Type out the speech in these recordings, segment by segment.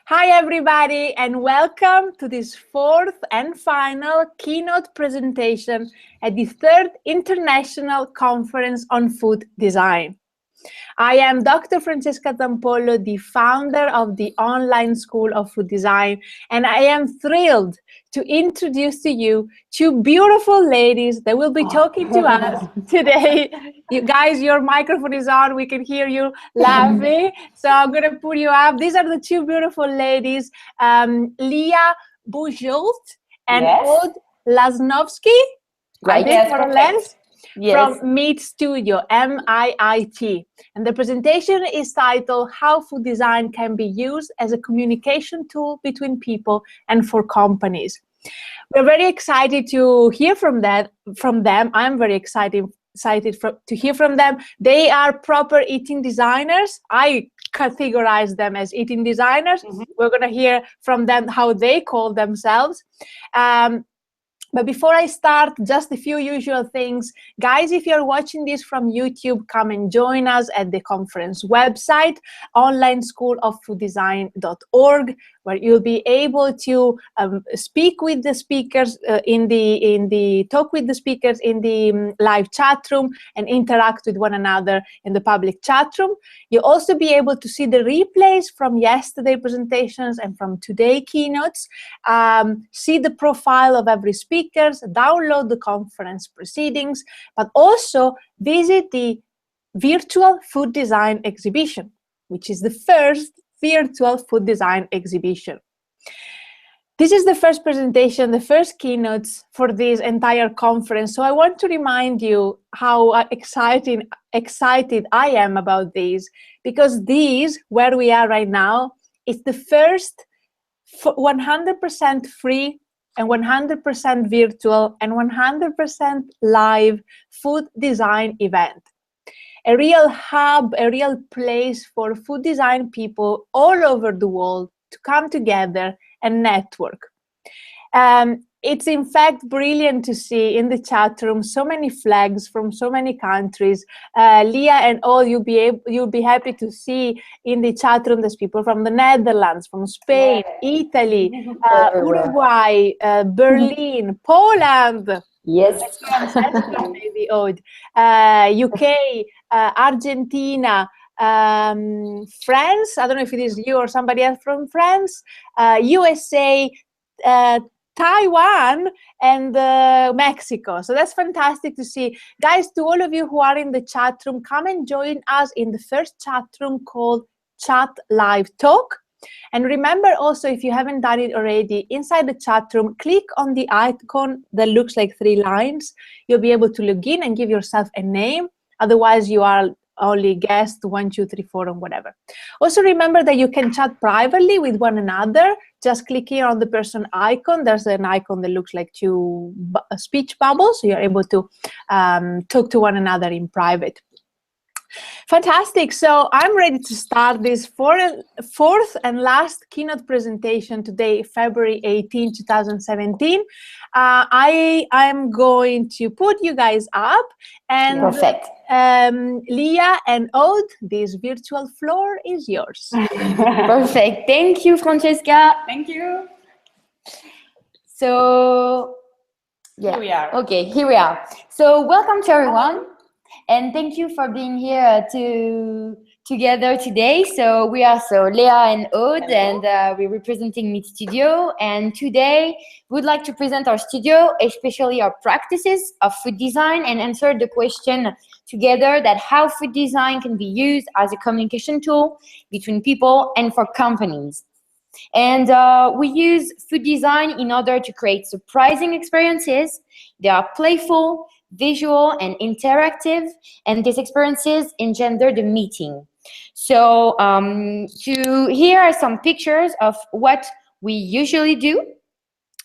Hi everybody, and welcome to this fourth and final keynote presentation at the third International Conference on Food Design. I am Dr. Francesca Zampollo, the founder of the online School of Food Design, and I am thrilled to introduce to you two beautiful ladies that will be talking to us today. You guys, your microphone is on, we can hear you laughing, so I'm going to put you up. These are the two beautiful ladies, Leah Bujolt and Aude Lasnovsky, I think more or less. From MiiT Studio, MiiT. And the presentation is titled, How Food Design Can Be Used as a Communication Tool Between People and for Companies. We're very excited to hear from them. I'm very excited to hear from them. They are proper eating designers. I categorize them as eating designers. We're going to hear from them how they call themselves. But before I start, just a few usual things. Guys, if you're watching this from YouTube, come and join us at the conference website, onlineschooloffooddesign.org, where you'll be able to speak with the speakers talk with the speakers in the live chat room and interact with one another in the public chat room. You'll also be able to see the replays from yesterday's presentations and from today's keynotes, see the profile of every speaker, download the conference proceedings, but also visit the virtual food design exhibition, which is the first virtual food design exhibition. This is the first presentation, the first keynotes for this entire conference. So I want to remind you how excited I am about these, because these, where we are right now, is the first 100% free and 100% virtual and 100% live food design event. A real hub, a real place for food design people all over the world to come together and network. It's in fact brilliant to see in the chat room so many flags from so many countries. Leah and all, you'll be happy to see in the chat room there's people from the Netherlands, from Spain, Italy, Uruguay, Berlin, Poland. Yes. Maybe Aude. UK, Argentina, France. I don't know if it is you or somebody else from France. USA. Taiwan and Mexico. So that's fantastic to see. Guys, to all of you who are in the chat room, come and join us in the first chat room called Chat Live Talk. And remember also, if you haven't done it already, inside the chat room, click on the icon that looks like 3 lines. You'll be able to log in and give yourself a name. Otherwise, you are only guest 1, 2, 3, 4, and whatever. Also remember that you can chat privately with one another. Just clicking on the person icon. There's an icon that looks like 2 speech bubbles. So you're able to talk to one another in private. Fantastic. So I'm ready to start this fourth and last keynote presentation today, February 18, 2017. I am going to put you guys up, and perfect. Leah and Aude, this virtual floor is yours. Perfect. Thank you, Francesca. Thank you. So, Here we are. Okay, here we are. So welcome to everyone. And thank you for being here together today. So we are Leah and Aude, and we're representing MiiT Studio. And today we'd like to present our studio, especially our practices of food design, and answer the question together that how food design can be used as a communication tool between people and for companies. And we use food design in order to create surprising experiences. They are playful, visual, and interactive, and these experiences engender the meeting. So here are some pictures of what we usually do.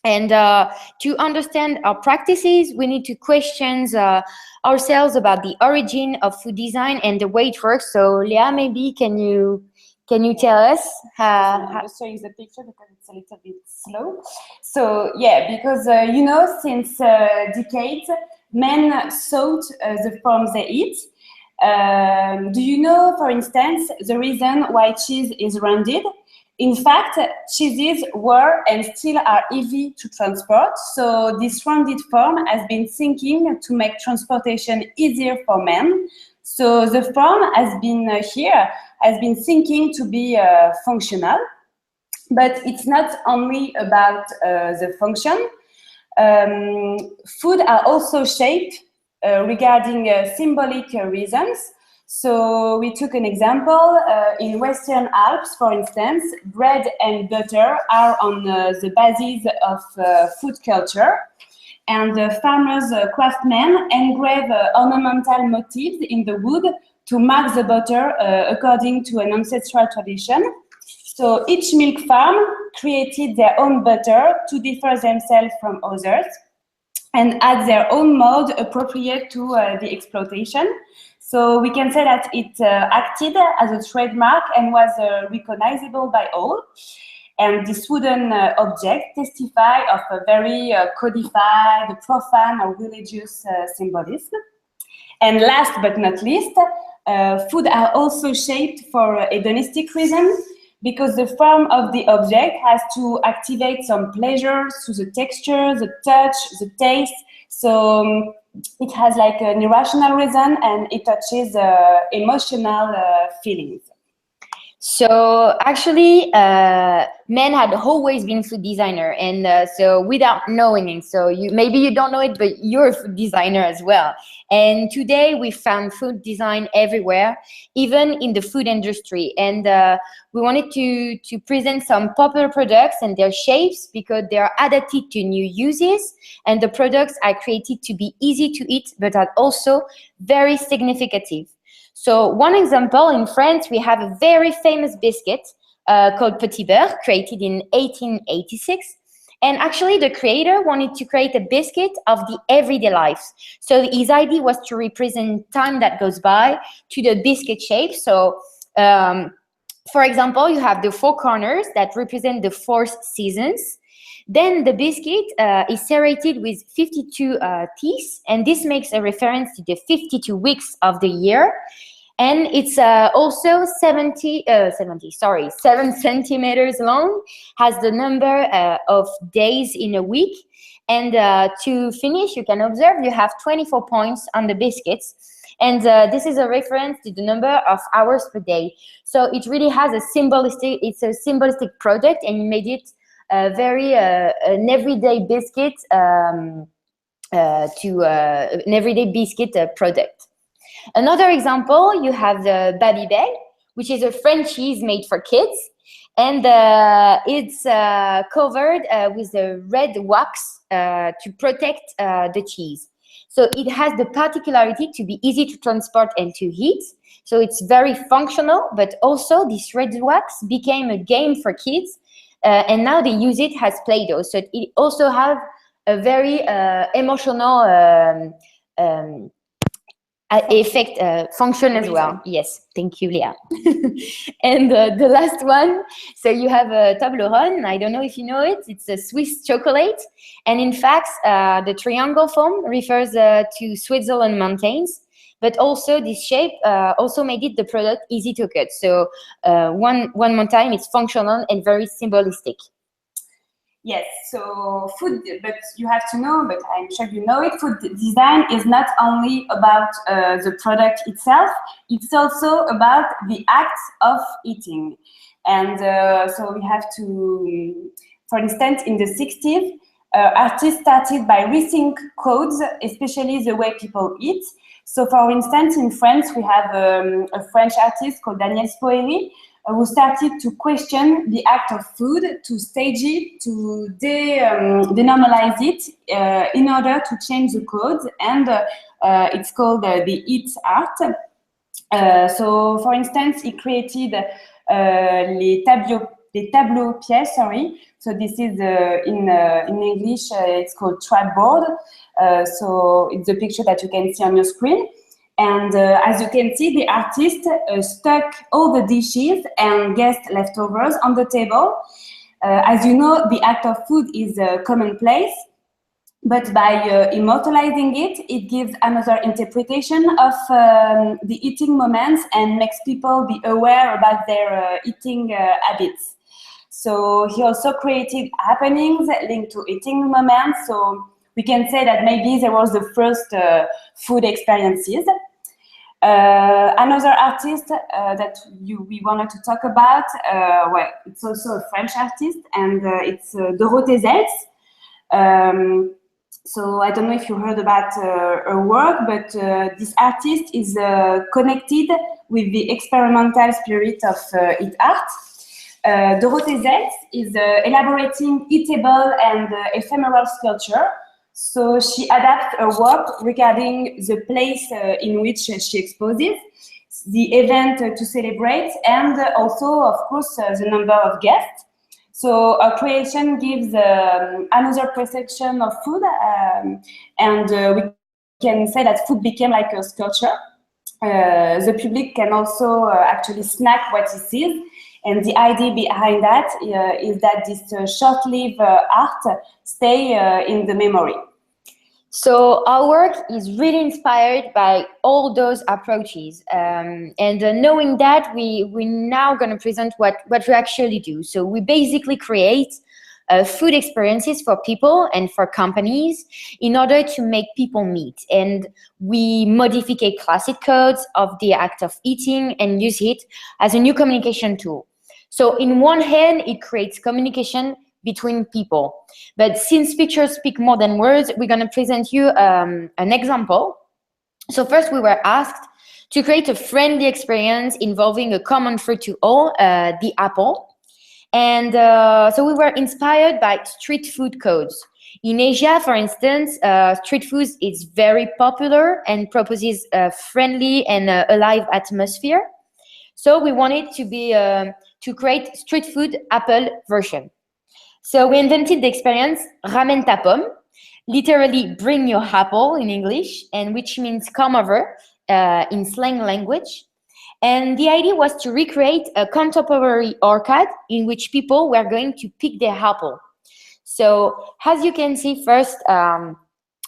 And to understand our practices, we need to question ourselves about the origin of food design and the way it works. So Leah, maybe can you tell us? I'm just showing the picture because it's a little bit slow. So yeah, because you know, since decades, men sought the forms they eat. Do you know, for instance, the reason why cheese is rounded? in fact, cheeses were and still are easy to transport, so this rounded form has been thinking to make transportation easier for men. So the form has been thinking to be functional, but it's not only about the function. Food are also shaped regarding symbolic reasons. So we took an example in Western Alps, for instance, bread and butter are on the basis of food culture, and farmers, craftsmen engrave ornamental motifs in the wood to mark the butter according to an ancestral tradition. So each milk farm created their own butter to differ themselves from others and add their own mode appropriate to the exploitation. So we can say that it acted as a trademark and was recognizable by all. And this wooden object testify of a very codified, profane or religious symbolism. And last but not least, food are also shaped for hedonistic reasons, because the form of the object has to activate some pleasure through the texture, the touch, the taste. So it has like an irrational reason, and it touches emotional feelings. So actually, men had always been food designer, and so without knowing it, so maybe you don't know it, but you're a food designer as well. And today we found food design everywhere, even in the food industry. And we wanted to present some popular products and their shapes, because they are adapted to new uses, and the products are created to be easy to eat, but are also very significative. So one example, in France, we have a very famous biscuit called Petit Beurre, created in 1886. And actually, the creator wanted to create a biscuit of the everyday life. So his idea was to represent time that goes by to the biscuit shape. So, for example, you have the 4 corners that represent the 4 seasons. Then the biscuit is serrated with 52 teeth, and this makes a reference to the 52 weeks of the year. And it's also 7 centimeters long, has the number of days in a week. And to finish, you can observe you have 24 points on the biscuits. And this is a reference to the number of hours per day. So it really has a symbolistic product, and you made it very an everyday biscuit an everyday biscuit product. Another example, you have the Babybel, which is a French cheese made for kids, and it's covered with a red wax to protect the cheese. So it has the particularity to be easy to transport and to heat. So it's very functional, but also this red wax became a game for kids, and now they use it as Play-Doh. So it also has a very emotional effect function as well. Yes, thank you, Leah. And the last one, so you have a Toblerone. I don't know if you know it. It's a Swiss chocolate, and in fact, the triangle form refers to Switzerland mountains. But also this shape also made it the product easy to cut. So one more time, it's functional and very symbolistic. Yes, so food, but you have to know, but I'm sure you know it, food design is not only about the product itself, it's also about the act of eating. And so we have to, for instance, in the 60s, artists started by rethink codes, especially the way people eat. So for instance, in France, we have a French artist called Daniel Spoeri, who started to question the act of food, to stage it, to denormalize it in order to change the codes, and it's called the Eat Art. So, for instance, he created les tableaux pièces, sorry. So this is in English, it's called trapboard. So it's the picture that you can see on your screen. And as you can see, the artist stuck all the dishes and guest leftovers on the table. As you know, the act of food is commonplace, but by immortalizing it, it gives another interpretation of the eating moments and makes people be aware about their eating habits. So he also created happenings linked to eating moments. So we can say that maybe there was the first food experiences. Another artist that we wanted to talk about, well, it's also a French artist, and it's Dorothée Zeltz. So I don't know if you heard about her work, but this artist is connected with the experimental spirit of it art. Dorothée Zeltz is elaborating eatable and ephemeral sculpture. So she adapts her work regarding the place in which she exposes, the event to celebrate, and also, of course, the number of guests. So our creation gives another perception of food, and we can say that food became like a sculpture. The public can also actually snack what he sees. And the idea behind that is that this short-lived art stay in the memory. So our work is really inspired by all those approaches, and knowing that, we're now going to present what we actually do. So we basically create food experiences for people and for companies in order to make people meet, and we modify classic codes of the act of eating and use it as a new communication tool. So in one hand, it creates communication between people. But since pictures speak more than words, we're going to present you an example. So first, we were asked to create a friendly experience involving a common fruit to all, the apple. And so we were inspired by street food codes. In Asia, for instance, street food is very popular and proposes a friendly and alive atmosphere. So we wanted to be to create street food apple version. So we invented the experience Ramène ta pomme, literally bring your apple in English, and which means come over in slang language. And the idea was to recreate a contemporary arcade in which people were going to pick their apple. So as you can see first on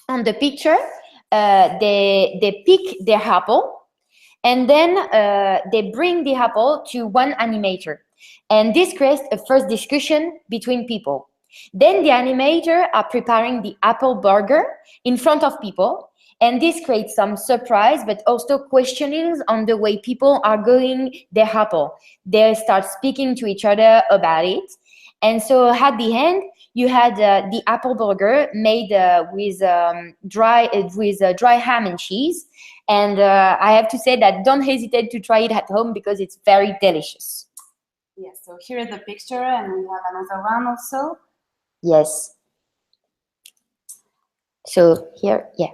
the picture, they pick their apple, and then they bring the apple to one animator. And this creates a first discussion between people. Then the animator are preparing the apple burger in front of people. And this creates some surprise, but also questionings on the way people are going their apple. They start speaking to each other about it. And so at the end, you had the apple burger made with dry ham and cheese. And I have to say that don't hesitate to try it at home because it's very delicious. Yes, so here is the picture, and we have another one also. Yes. So here, yeah.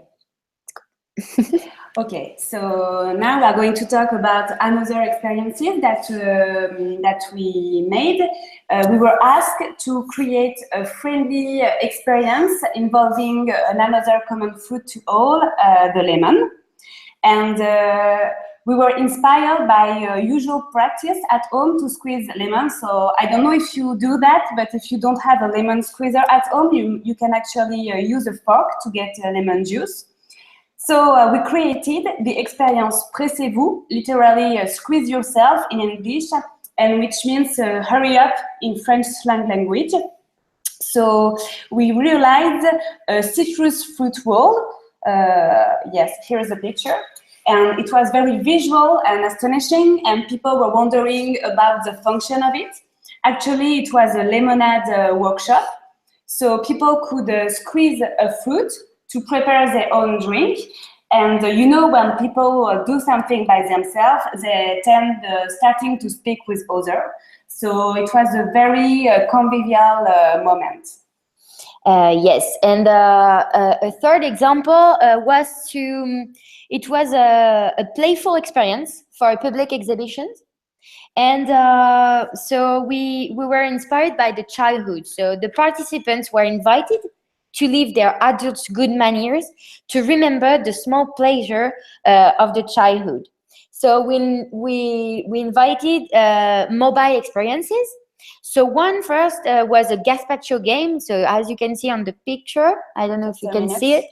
Okay, so now we are going to talk about another experiences that we made. We were asked to create a friendly experience involving another common fruit to all, the lemon. And we were inspired by usual practice at home to squeeze lemon. So I don't know if you do that, but if you don't have a lemon squeezer at home, you can actually use a fork to get lemon juice. So we created the experience Pressez-vous, literally squeeze yourself in English, and which means hurry up in French slang language. So we realized a citrus fruit roll. Yes, here is a picture. And it was very visual and astonishing, and people were wondering about the function of it. Actually, it was a lemonade workshop. So people could squeeze a fruit to prepare their own drink. And you know, when people do something by themselves, they tend starting to speak with others. So it was a very convivial moment. Yes, and a third example was it was a playful experience for a public exhibition. And so we were inspired by the childhood. So the participants were invited to leave their adults' good manners, to remember the small pleasure of the childhood. So we invited mobile experiences. So one first was a gazpacho game. So as you can see on the picture, I don't know if you can see it,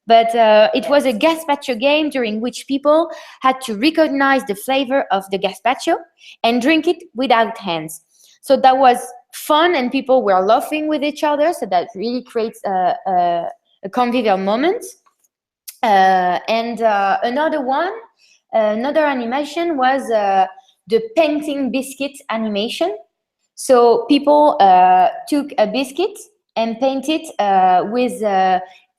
but it was a gazpacho game during which people had to recognize the flavor of the gazpacho and drink it without hands. So that was fun and people were laughing with each other. So that really creates a convivial moment. And another animation was the painting biscuit animation. So people took a biscuit and painted with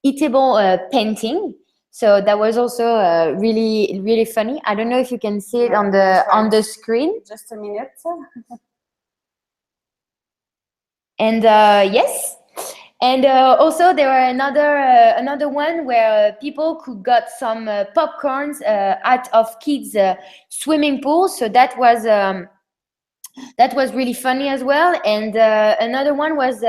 eatable painting. So that was also really, really funny. I don't know if you can see it on the screen. Just a minute. And yes. And also there were another one where people could got some popcorns out of kids' swimming pool. So that was really funny as well. And another one was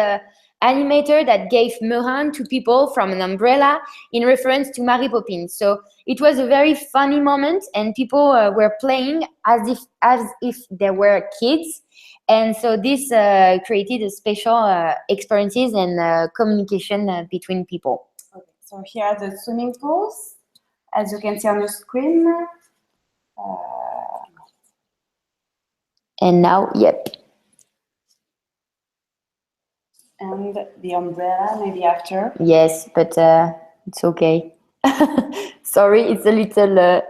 animator that gave meringue to people from an umbrella in reference to Mary Poppins. So it was a very funny moment, and people were playing as if they were kids. And so this created a special experiences and communication between people. Okay, so here are the swimming pools, as you can see on the screen. And now, yep. And the umbrella, maybe after. Yes, but it's okay. Sorry, it's a little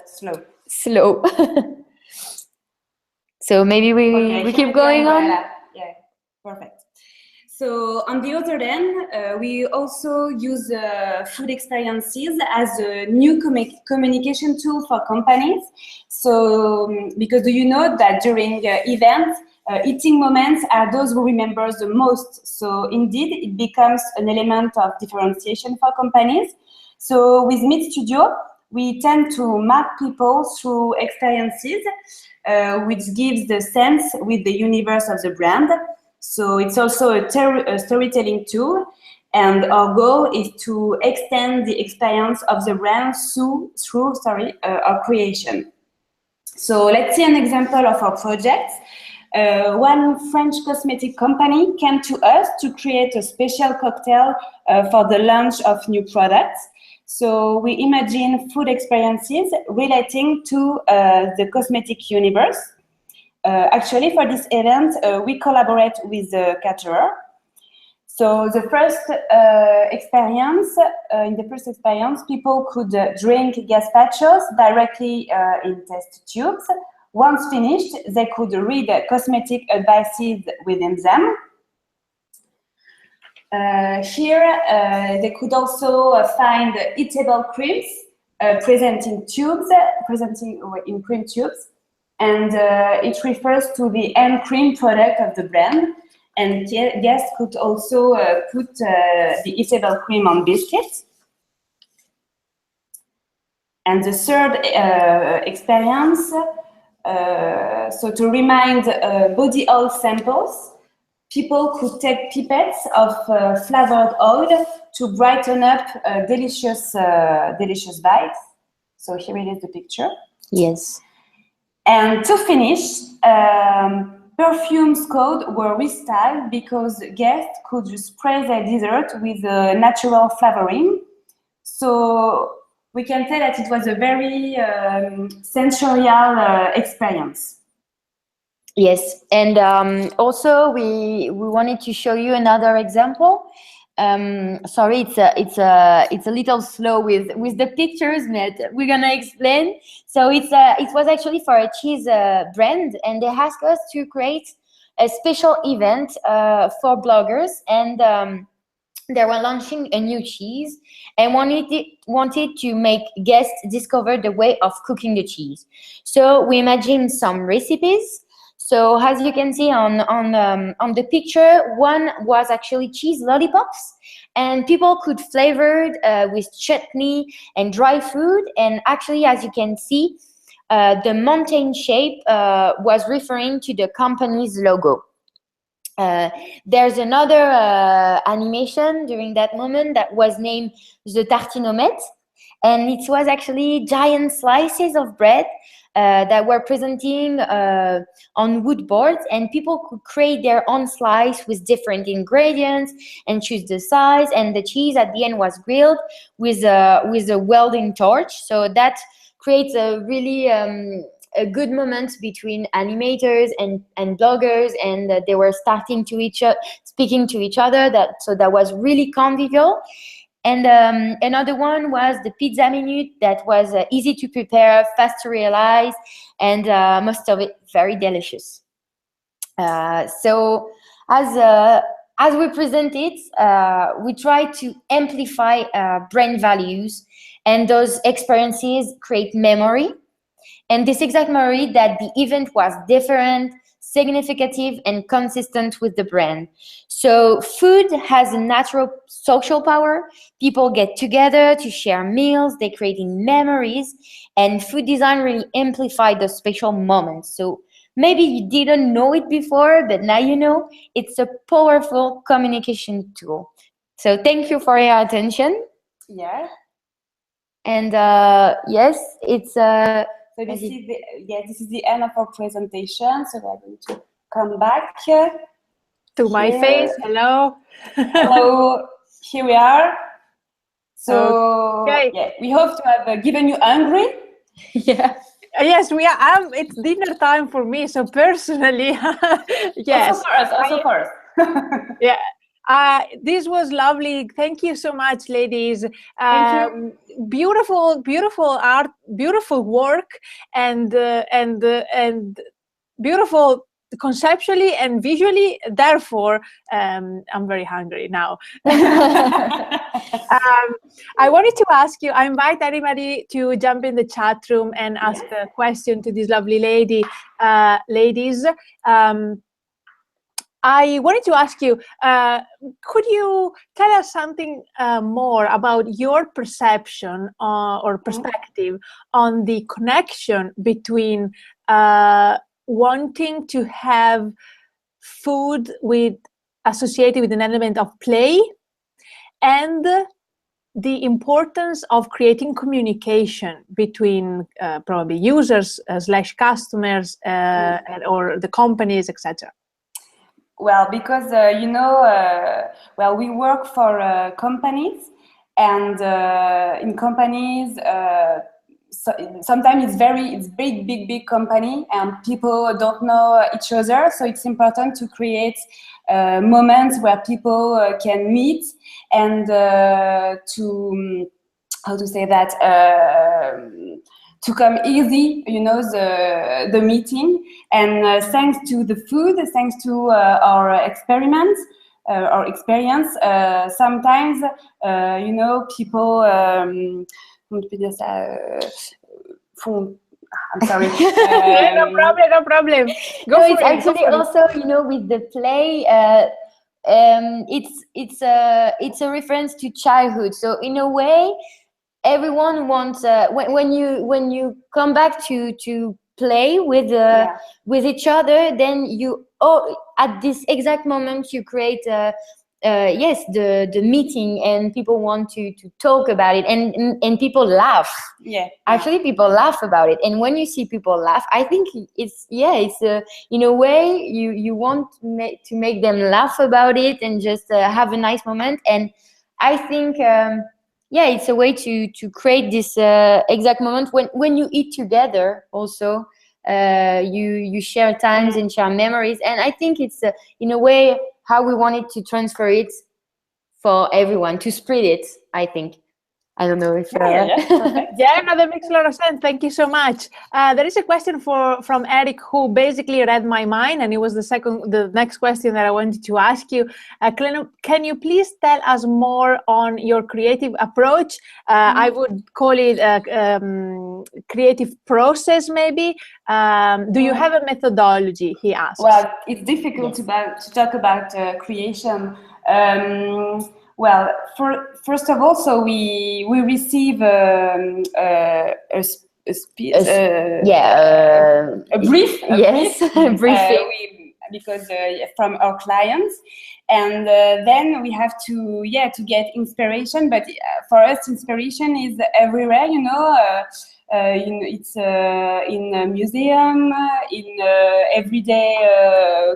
slow. So maybe we keep going on. Yeah, perfect. So on the other end, we also use food experiences as a new communication tool for companies. So because do you know that during events, eating moments are those who remember the most. So indeed, it becomes an element of differentiation for companies. So with MiiT Studio, we tend to mark people through experiences, which gives the sense with the universe of the brand. So it's also a storytelling tool, and our goal is to extend the experience of the brand through our creation. So let's see an example of our project. One French cosmetic company came to us to create a special cocktail for the launch of new products. So we imagine food experiences relating to the cosmetic universe. Actually, for this event, we collaborate with the caterer. So the first experience, people could drink gazpachos directly in test tubes. Once finished, they could read cosmetic advices within them. Here, they could also find eatable creams presenting in cream tubes, and it refers to the end cream product of the brand. And guests could also put the eatable cream on biscuits. And the third experience, so to remind body oil samples, people could take pipettes of flavored oil to brighten up delicious bites. So here it is, the picture. Yes. And to finish, perfumes code were restyled because guests could spray their dessert with natural flavoring. So we can tell that it was a very sensorial experience. Yes, and also we wanted to show you another example. Sorry, it's a little slow with the pictures, but we're gonna explain. So it was actually for a cheese brand, and they asked us to create a special event for bloggers, and they were launching a new cheese and wanted to make guests discover the way of cooking the cheese. So we imagined some recipes. So as you can see on the picture, one was actually cheese lollipops, and people could flavor it with chutney and dry fruit. And actually, as you can see, the mountain shape was referring to the company's logo. There's another animation during that moment that was named the tartinomètre, and it was actually giant slices of bread that were presenting on wood boards, and people could create their own slice with different ingredients and choose the size, and the cheese at the end was grilled with a welding torch. So that creates a really a good moment between animators and bloggers, and they were starting to speaking to each other. So that was really convivial. And another one was the pizza MiiT, that was easy to prepare, fast to realize, and most of it very delicious. So as we present it, we try to amplify brand values, and those experiences create memory. And this exact memory that the event was different, significant, and consistent with the brand. So food has a natural social power. People get together to share meals, they creating memories, and food design really amplified those special moments. So maybe you didn't know it before, but now you know. It's a powerful communication tool. So thank you for your attention. Yeah. And yes, it's so this is the end of our presentation. So we're going to come back here to my face. Hello. Hello. Here we are. So yeah, we hope to have given you hungry. Yeah. Yes, we are. It's dinner time for me. So personally, yes. Also for us. Yeah. This was lovely. Thank you so much, ladies. Thank you. Beautiful art, beautiful work, and beautiful conceptually and visually. Therefore, I'm very hungry now. I wanted to ask you, I invite anybody to jump in the chat room and ask a question to this lovely ladies. I wanted to ask you, could you tell us something more about your perception or perspective on the connection between wanting to have food associated with an element of play and the importance of creating communication between probably users / customers or the companies, etc.? Well, because well, we work for companies, and in companies, sometimes it's big company, and people don't know each other. So it's important to create moments where people can meet and to how to say that. To come easy, the meeting, and thanks to the food, thanks to our experiments, our experience, sometimes, people, I'm sorry. No problem. Go for it. Actually, also, with the play, it's a reference to childhood. So in a way, everyone wants when you come back to play with each other, then you at this exact moment you create the meeting, and people want to talk about it, and people laugh. Actually, people laugh about it, and when you see people laugh, I think it's in a way you want to make them laugh about it and just have a nice moment. And I think it's a way to create this exact moment when you eat together. Also, you share times and share memories, and I think it's in a way how we wanted to transfer it for everyone, to spread it. I think. I don't know if no, that makes a lot of sense. Thank you so much. There is a question from Eric, who basically read my mind, and it was the next question that I wanted to ask you. Can you please tell us more on your creative approach? I would call it a creative process, maybe. Do you have a methodology? He asked. Well, it's difficult to talk about creation. Well, first of all, so we receive a brief. A briefing. Because from our clients, and then we have to get inspiration. But for us, inspiration is everywhere. It's in a museum, in everyday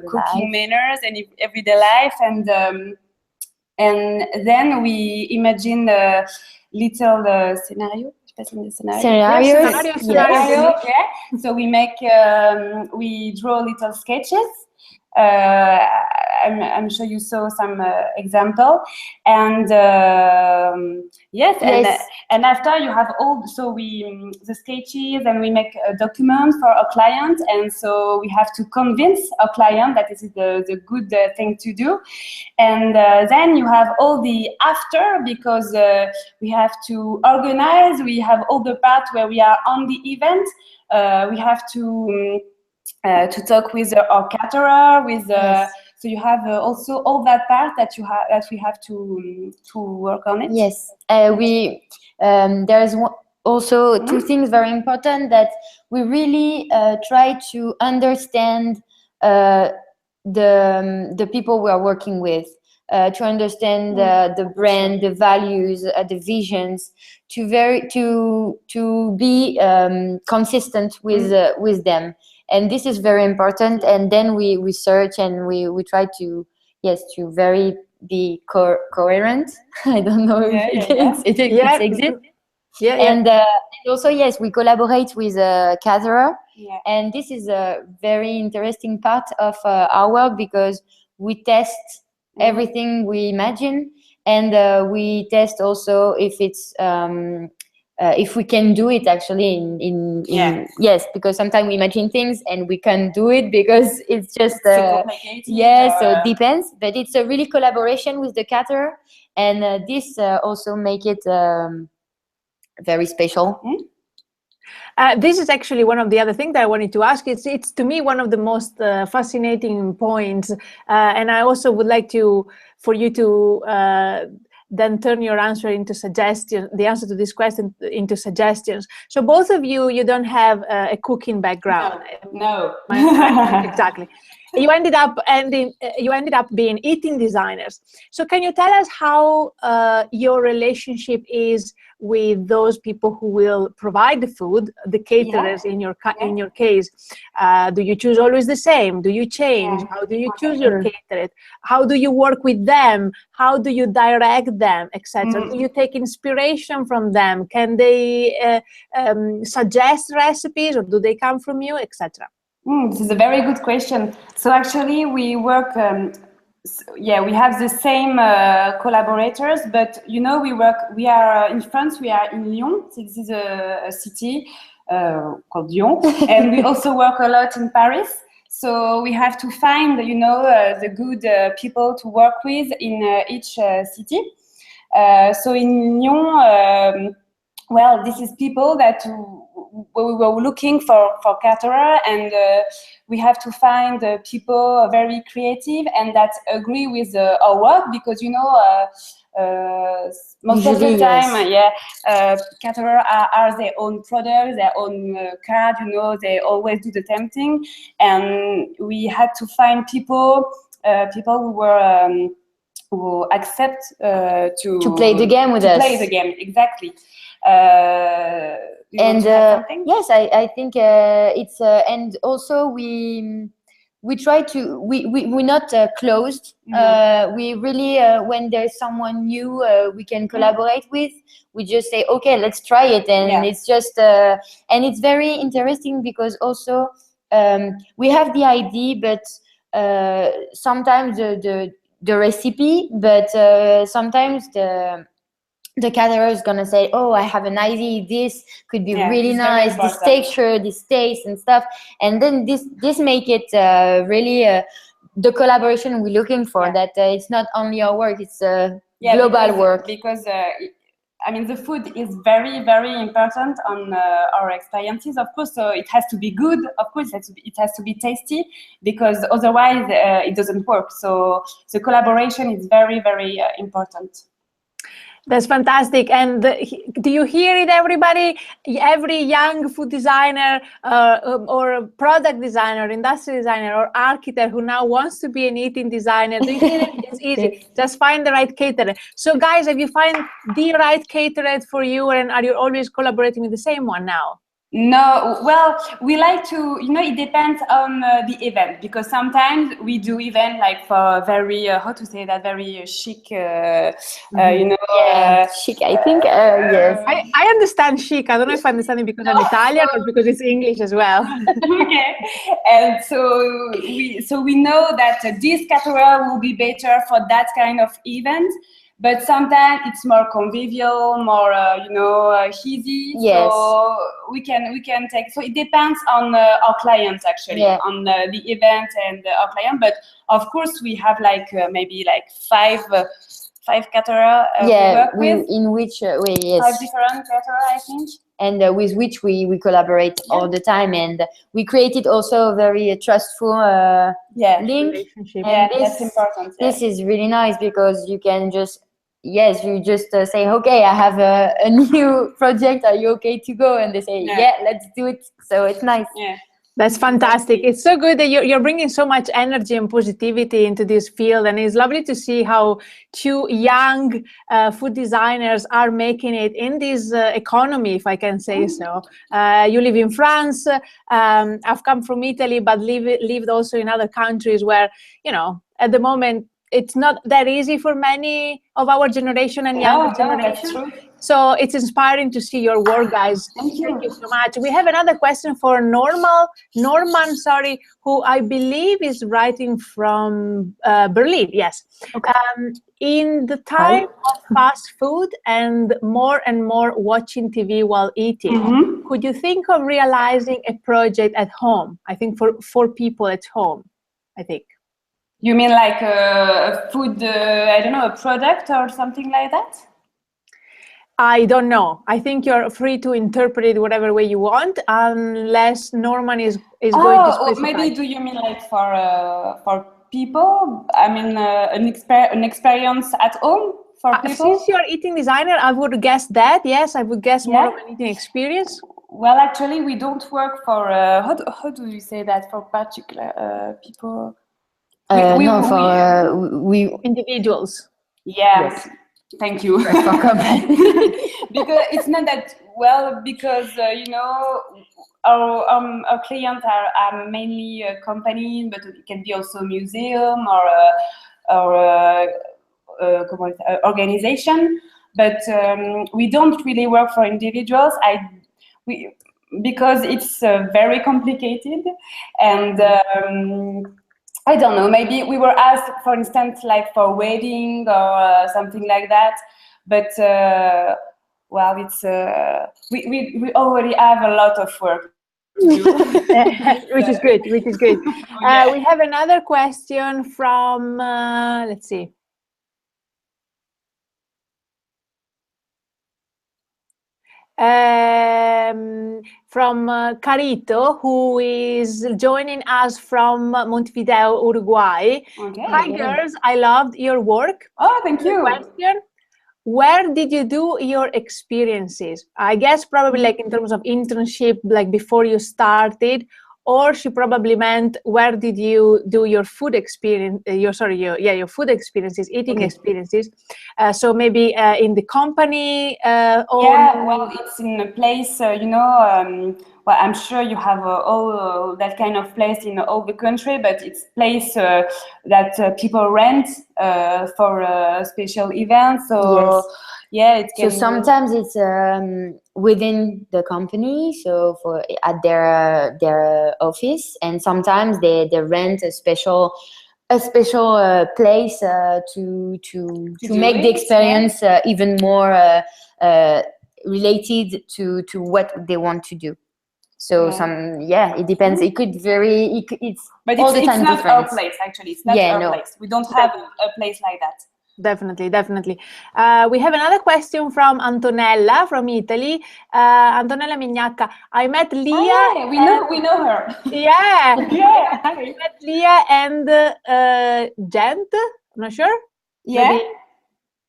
cooking manners, and everyday life, and then we imagine a little scenario. Scenarios. Scenario, yeah. So we make, we draw little sketches. I'm sure you saw some example, and yes, and after you have all, so we the sketches, and we make a document for our client, and so we have to convince our client that this is the good thing to do, and then you have all the after, because we have to organize, we have all the part where we are on the event, we have to talk with our caterer, with so you have also all that part that we have to work on it. Yes, there is also two things very important, that we really try to understand the people we are working with, to understand the brand, the values, the visions, to be consistent with them. And this is very important. And then we research, and we try to very be coherent. I don't know if it exists. And also, yes, we collaborate with a caterer. And this is a very interesting part of our work, because we test everything we imagine, and we test also if it's if we can do it actually yes, because sometimes we imagine things and we can't do it because it's just so it depends, but it's a really collaboration with the caterer, and this also make it very special. This is actually one of the other things that I wanted to ask. It's to me one of the most fascinating points, and I also would like for you to then turn your answer into suggestions, the answer to this question into suggestions. So both of you don't have a cooking background. No. Exactly. You ended up being eating designers. So can you tell us how your relationship is with those people who will provide the food, the caterers in your case? Do you choose always the same? Do you change? How do you choose your caterer? How do you work with them? How do you direct them, etc.? Do you take inspiration from them? Can they suggest recipes, or do they come from you, etc.? This is a very good question. So actually, we work. We have the same collaborators, but we are in France. We are in Lyon. This is a city called Lyon, and we also work a lot in Paris. So we have to find, the good people to work with in each city. So in Lyon, this is people that we were looking for caterer, and we have to find people very creative and that agree with our work, because most of the time, caterer are their own products, their own card. They always do the tempting, and we had to find people who were who accept to play the game with us. Play the game, exactly. Yes, I think it's and also we try to we're not closed. We really when there's someone new we can collaborate with, we just say okay, let's try it, and it's just and it's very interesting because also we have the idea, but sometimes the recipe, but sometimes the caterer is gonna say, oh, I have an idea, this could be really nice, this texture, this taste and stuff, and then this make it really the collaboration we're looking for, that it's not only our work, it's global work. Because the food is very, very important on our experiences, of course, so it has to be good, of course, it has to be tasty, because otherwise it doesn't work. So the collaboration is very, very important. That's fantastic. And do you hear it, everybody? Every young food designer or product designer, industrial designer, or architect who now wants to be an eating designer, do you hear it? It's easy. Just find the right caterer. So guys, have you find the right caterer for you, and are you always collaborating with the same one now? No, well, we like to, it depends on the event, because sometimes we do event like for very, how to say that, very chic, chic, I think, yes. I understand chic. I don't know if I understand it because I'm Italian or because it's English as well. Okay, and so we know that this category will be better for that kind of event. But sometimes it's more convivial, more easy. Yes. So we can take. So it depends on our clients actually, on the event and our client. But of course we have like maybe like five categories we work with. In which way? Yes. 5 different categories, I think. And with which we collaborate all the time, and we created also a very trustful link. Relationship. And that's important. This is really nice because you can just say, okay, I have a new project. Are you okay to go? And they say, yeah, let's do it. So it's nice. Yeah. That's fantastic. It's so good that you're bringing so much energy and positivity into this field. And it's lovely to see how two young food designers are making it in this economy, if I can say so. You live in France. I've come from Italy, but lived also in other countries where, at the moment, it's not that easy for many of our generation and younger generation. That's true. So it's inspiring to see your work, guys. Thank you so much. We have another question for Norman, who I believe is writing from Berlin. Yes. Okay. In the time of fast food and more watching TV while eating, could you think of realizing a project at home? I think for people at home, I think. You mean like a food, I don't know, a product or something like that? I don't know. I think you're free to interpret it whatever way you want, unless Norman is going to specify. Maybe do you mean like for people? I mean, an experience at home for people? Since you're eating designer, I would guess that. Yes, I would guess more of an eating experience. Well, actually, we don't work for, how do you say that, for particular people? We individuals. Yeah. Yes. Thank you. Because it's not that because our clients are mainly companies, but it can be also museum or organization. But we don't really work for individuals. Because it's very complicated, and I don't know, maybe we were asked, for instance, like for wedding or something like that, but it's we already have a lot of work to do. which is good. We have another question from let's see. From Carito, who is joining us from Montevideo, Uruguay. Okay. Hi, girls. I loved your work. Oh, thank you. Question: where did you do your experiences? I guess probably like in terms of internship, like before you started, or she probably meant where did you do your food experience? Your food experiences, eating experiences. So maybe in the company. It's in a place. I'm sure you have all that kind of place in all the country, but it's place that people rent for special events. So it can. So sometimes it's within the company, so at their office, and sometimes they rent a special place to make the experience even more related to what they want to do. So it depends. It could vary. But all the time it's not different. Our place, actually. It's not our place. We don't have a place like that. Definitely. We have another question from Antonella from Italy. Antonella Mignacca. I met Leah. We know her. Yeah. I met Leah and Gent. I'm not sure. Yeah.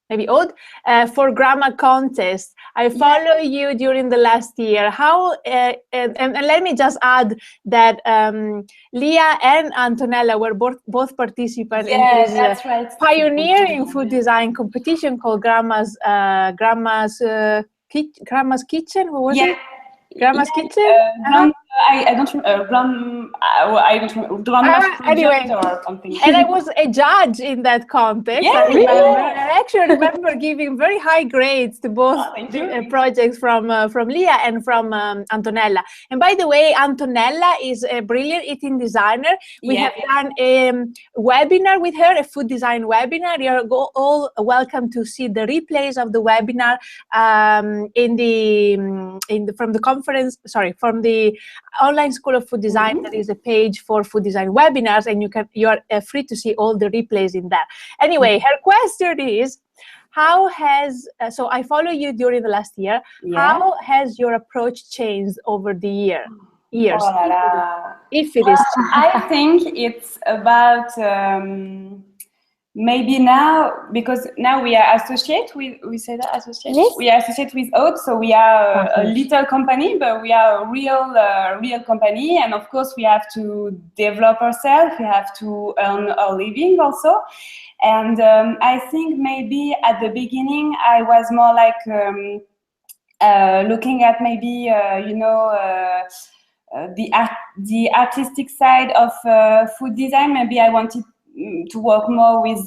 Maybe Aude, for grammar contest. I follow you during the last year. How and let me just add that Leah and Antonella were both participants in this pioneering food design competition called Grandma's Kitchen. What was it? Grandma's kitchen? I don't remember. Grandma's project anyway, or something. and I was a judge in that context. Yeah, I remember. yeah. I actually remember giving very high grades to both projects from Leah and from Antonella. And by the way, Antonella is a brilliant eating designer. We have done a webinar with her, a food design webinar. You're all welcome to see the replays of the webinar from the conference. Sorry, from the online School of Food Design. There is a page for food design webinars, and you are free to see all the replays in there. Anyway, her question is, how has so I follow you during the last year. How has your approach changed over the years? If it is. I think it's about maybe now, because now we are associate with, we say that associate? Yes. We are associate with Oat, so we are a little company, but we are a real company, and of course we have to develop ourselves, we have to earn a living also. And I think maybe at the beginning I was more like looking at maybe the artistic side of food design. Maybe I wanted to work more with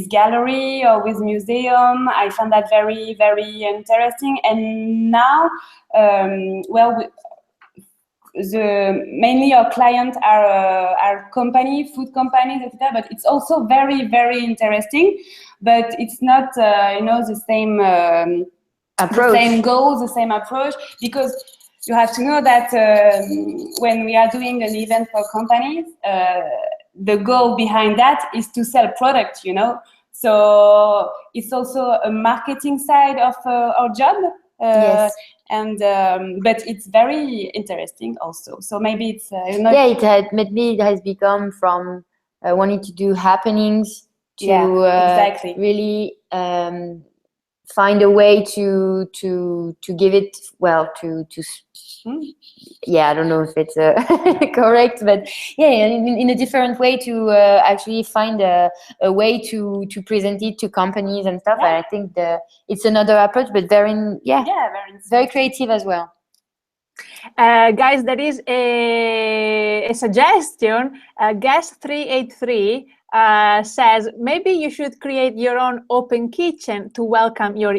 gallery or with museum. I found that very, very interesting. And now, mainly our clients are food companies, etc. But it's also very, very interesting. But it's not, the same approach, the same goals, the same approach, because you have to know that when we are doing an event for companies, the goal behind that is to sell product, So it's also a marketing side of our job. Yes. And but it's very interesting also. So maybe it's it has become from wanting to do happenings to exactly. really find a way to give it I don't know if it's correct, but in a different way to actually find a way to present it to companies and stuff. And I think it's another approach, but very creative as well. Guys, there is a suggestion. Guest 383 says maybe you should create your own open kitchen to welcome your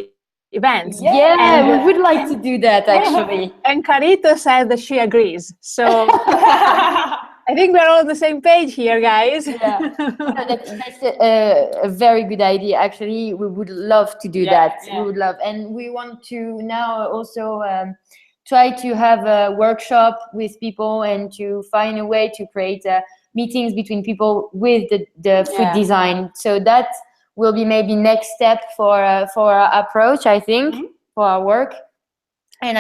events. We would like to do that, actually. And Carito said that she agrees. So I think we're all on the same page here, guys. That's a very good idea. Actually, we would love to do that. We would love, and we want to now also try to have a workshop with people and to find a way to create meetings between people with the food design. So that will be maybe next step for our approach, I think, for our work. And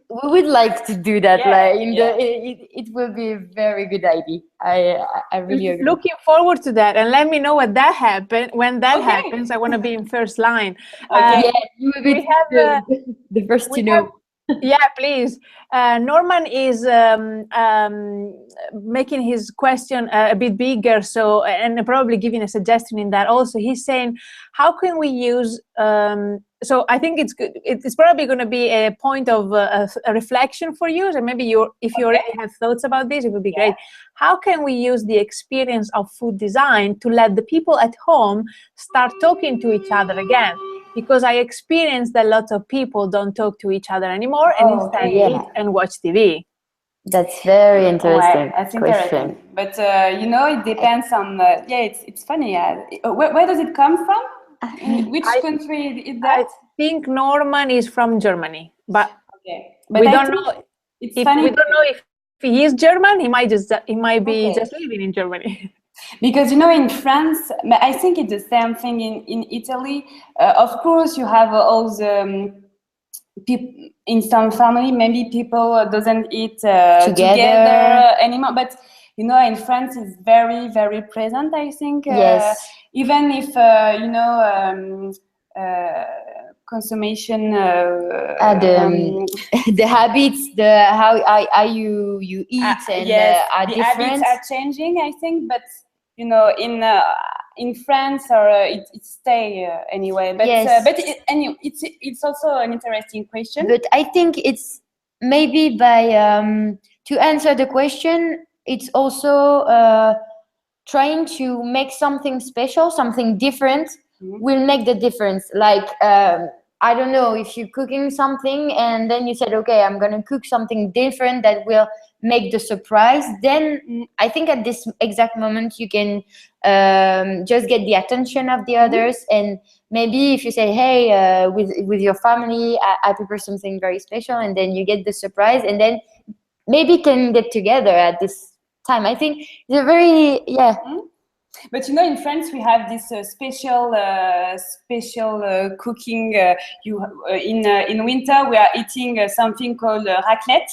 we would like to do that. It will be a very good idea. I really agree. Looking forward to that, and let me know when that happens. I want to be in first line. You will be the first to know. Yeah, please. Norman is making his question a bit bigger, so, and probably giving a suggestion in that also. He's saying, how can we use, so I think it's good. It's probably going to be a point of a reflection for you, and maybe if you already have thoughts about this, it would be great. How can we use the experience of food design to let the people at home start talking to each other again? Because I experienced that lots of people don't talk to each other anymore and instead eat and watch TV. That's very interesting. That's interesting. But it depends on. It's funny. Where does it come from? In which country is that? I think Norman is from Germany, but But we don't know. It's funny. We don't know if he is German. He might be just living in Germany. Because in France, I think it's the same thing in Italy. Of course, you have all the people in some family. Maybe people doesn't eat together anymore. But in France, it's very, very present. I think. Even if consumption, the habits, how you eat, and are the different. Habits are changing, I think, but in France it stay anyway. But but it's also an interesting question. But I think it's maybe by to answer the question, it's also trying to make something special, something different will make the difference. Like I don't know, if you're cooking something and then you said, okay, I'm gonna cook something different that will make the surprise, then I think at this exact moment you can just get the attention of the others. And maybe if you say, hey, with your family, I prepare something very special, and then you get the surprise, and then maybe can get together at this time. I think it's a very But you know, in France we have this special cooking. In winter we are eating something called raclette.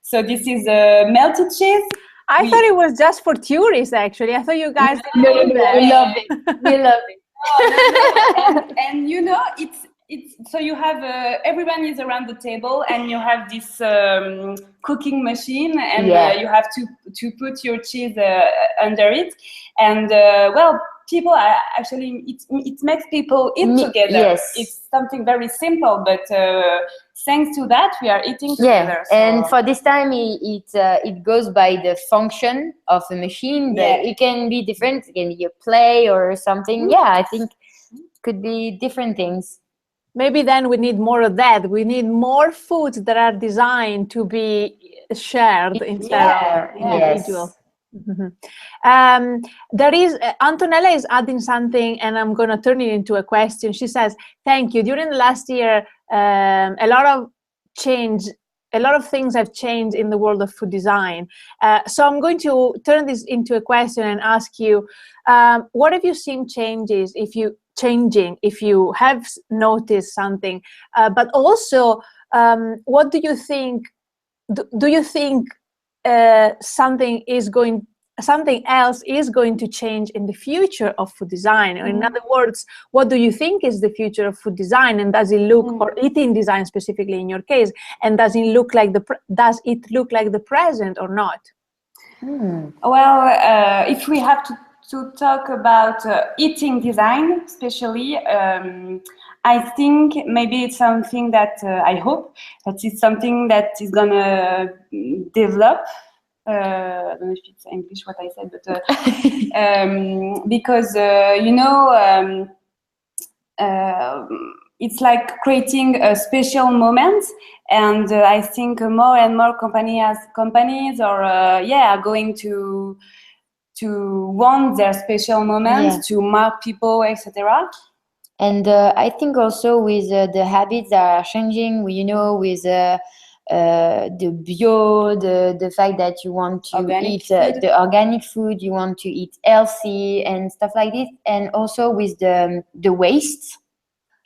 So this is melted cheese. I thought it was just for tourists. Actually, I thought you guys didn't do that. We love it. We love it. And you know, it's so you have everyone is around the table, and you have this cooking machine, and you have to put your cheese under it, and well, people are actually it makes people eat together. Yes, it's something very simple, but thanks to that we are eating together. So. And for this time it goes by the function of the machine, but it can be different. It can be a play or something. I think it could be different things. Maybe then we need more of that. We need more foods that are designed to be shared instead of individual. There is Antonella is adding something, and I'm going to turn it into a question. She says, thank you. During the last year, a lot of things have changed in the world of food design. So I'm going to turn this into a question and ask you, what have you seen changes if you have noticed something, but also what do you think? Do you think something else is going to change in the future of food design? Or in other words, what do you think is the future of food design, and does it look, or eating design specifically in your case, and does it look like the present or not? Well, if we have to talk about eating design, especially, I think maybe it's something that I hope that it's something that is gonna develop. I don't know if it's English what I said, but because you know, it's like creating a special moment, and I think more and more companies are going to want their special moments to mark people, etc. And I think also with the habits that are changing, you know, with the bio, the fact that you want to eat the organic food, you want to eat healthy and stuff like this, and also with the waste.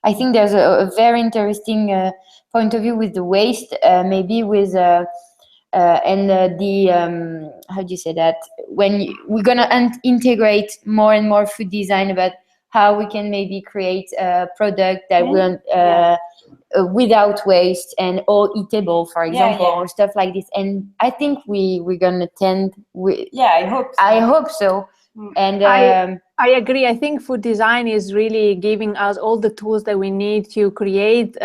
I think there's a very interesting point of view with the waste, maybe with and the how do you say that, when we're gonna integrate more and more food design about how we can maybe create a product that will without waste and all eatable, for example, or stuff like this. And I think we're gonna tend I hope so. I hope so. And I agree. I think food design is really giving us all the tools that we need to create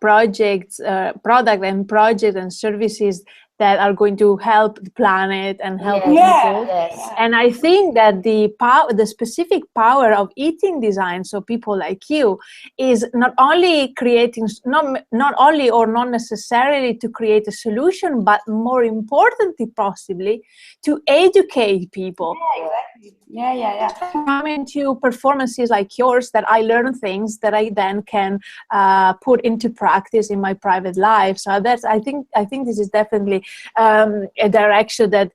product and projects and services that are going to help the planet and help people. And I think that the specific power of eating design, so people like you, is not only creating, not only or not necessarily to create a solution, but more importantly, possibly, to educate people. Come into performances like yours, that I learn things that I then can put into practice in my private life. So that's, I think this is definitely a direction that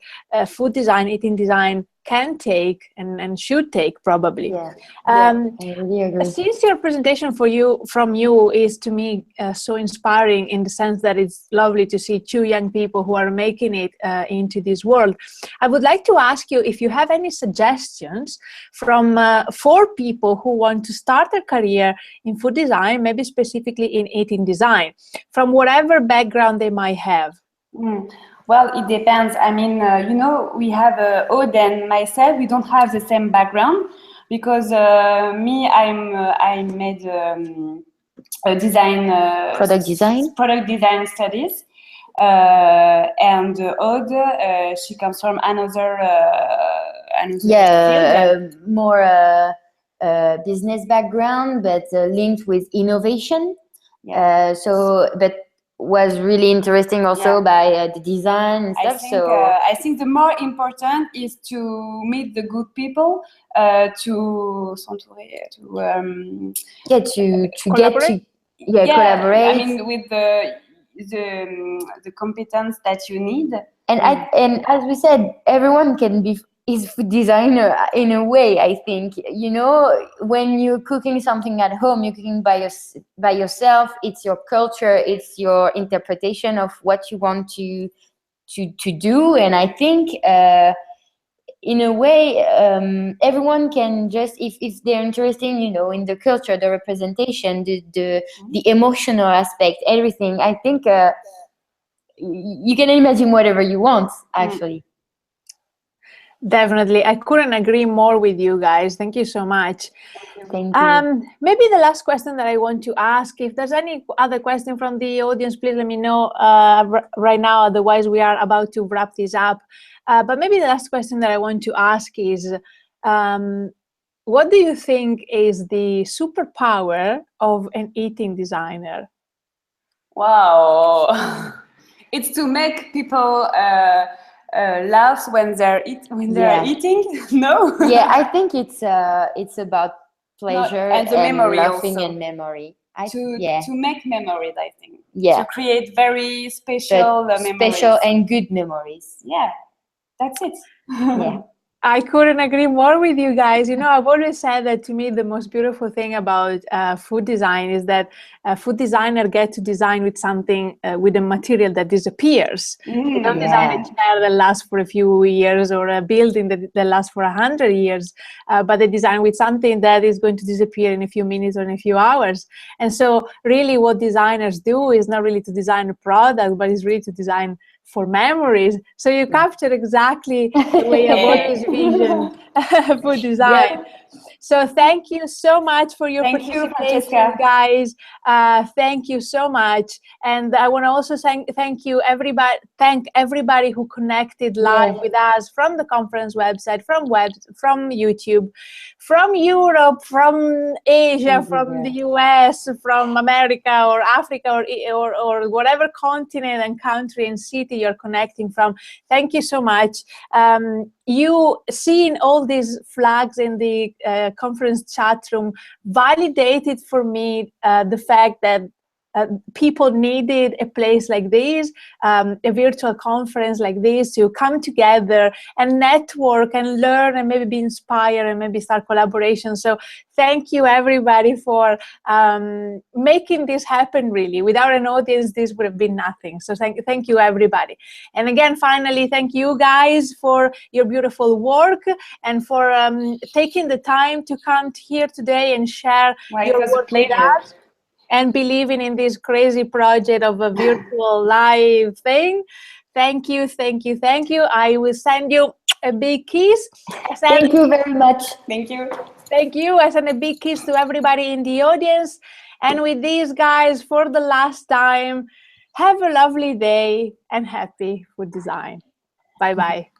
food design, eating design can take and should take, probably. I really agree. Since your presentation from you is to me so inspiring, in the sense that it's lovely to see two young people who are making it into this world, I would like to ask you if you have any suggestions for people who want to start a career in food design, maybe specifically in eating design, from whatever background they might have. Well, it depends. I mean, you know, we have Aude and myself. We don't have the same background, because I made a design product design studies, And Aude, she comes from another field. More business background, but linked with innovation. But was really interesting also by the design and stuff. I think the more important is to meet the good people, to collaborate. Collaborate. I mean, with the competence that you need. And and as we said, everyone can be is food designer in a way. I think, you know, when you're cooking something at home, you're cooking by yourself. It's your culture, it's your interpretation of what you want to do. And I think in a way, everyone can just, if they're interested, you know, in the culture, the representation, the emotional aspect, everything. I think you can imagine whatever you want, actually. Definitely. I couldn't agree more with you guys. Thank you so much. Thank you. Maybe the last question that I want to ask, if there's any other question from the audience, please let me know right now. Otherwise, we are about to wrap this up. But maybe the last question that I want to ask is, what do you think is the superpower of an eating designer? Wow. It's to make people laugh when they're eating. No. Yeah, I think it's about pleasure and the memory laughing also. And memory. To make memories, I think. Yeah. To create very special memories. Special and good memories. Yeah, that's it. Yeah. I couldn't agree more with you guys. You know, I've always said that to me, the most beautiful thing about food design is that a food designer get to design with something, with a material that disappears. They don't design a chair that lasts for a few years or a building that lasts for 100 years, but they design with something that is going to disappear in a few minutes or in a few hours. And so really what designers do is not really to design a product, but it's really to design for memories. So you capture exactly the way I've always visioned food design. Yep. So thank you so much for your Thank you, participation, Francesca. guys. Thank you so much. And I want to also thank everybody who connected live with us from the conference website, from YouTube, from Europe, from Asia, from the US, from America or Africa or whatever continent and country and city you're connecting from. Thank you so much. You seeing all these flags in the conference chat room validated for me the fact that people needed a place like this, a virtual conference like this, to come together and network and learn and maybe be inspired and maybe start collaboration. So thank you everybody for making this happen. Really, without an audience, this would have been nothing. So thank you everybody. And again, finally, thank you guys for your beautiful work and for taking the time to come here today and share your work with us. And believing in this crazy project of a virtual live thing. Thank you, thank you, thank you. I will send you a big kiss. Thank you very much. Thank you. Thank you. I send a big kiss to everybody in the audience. And with these guys, for the last time, have a lovely day and happy food design. Bye-bye.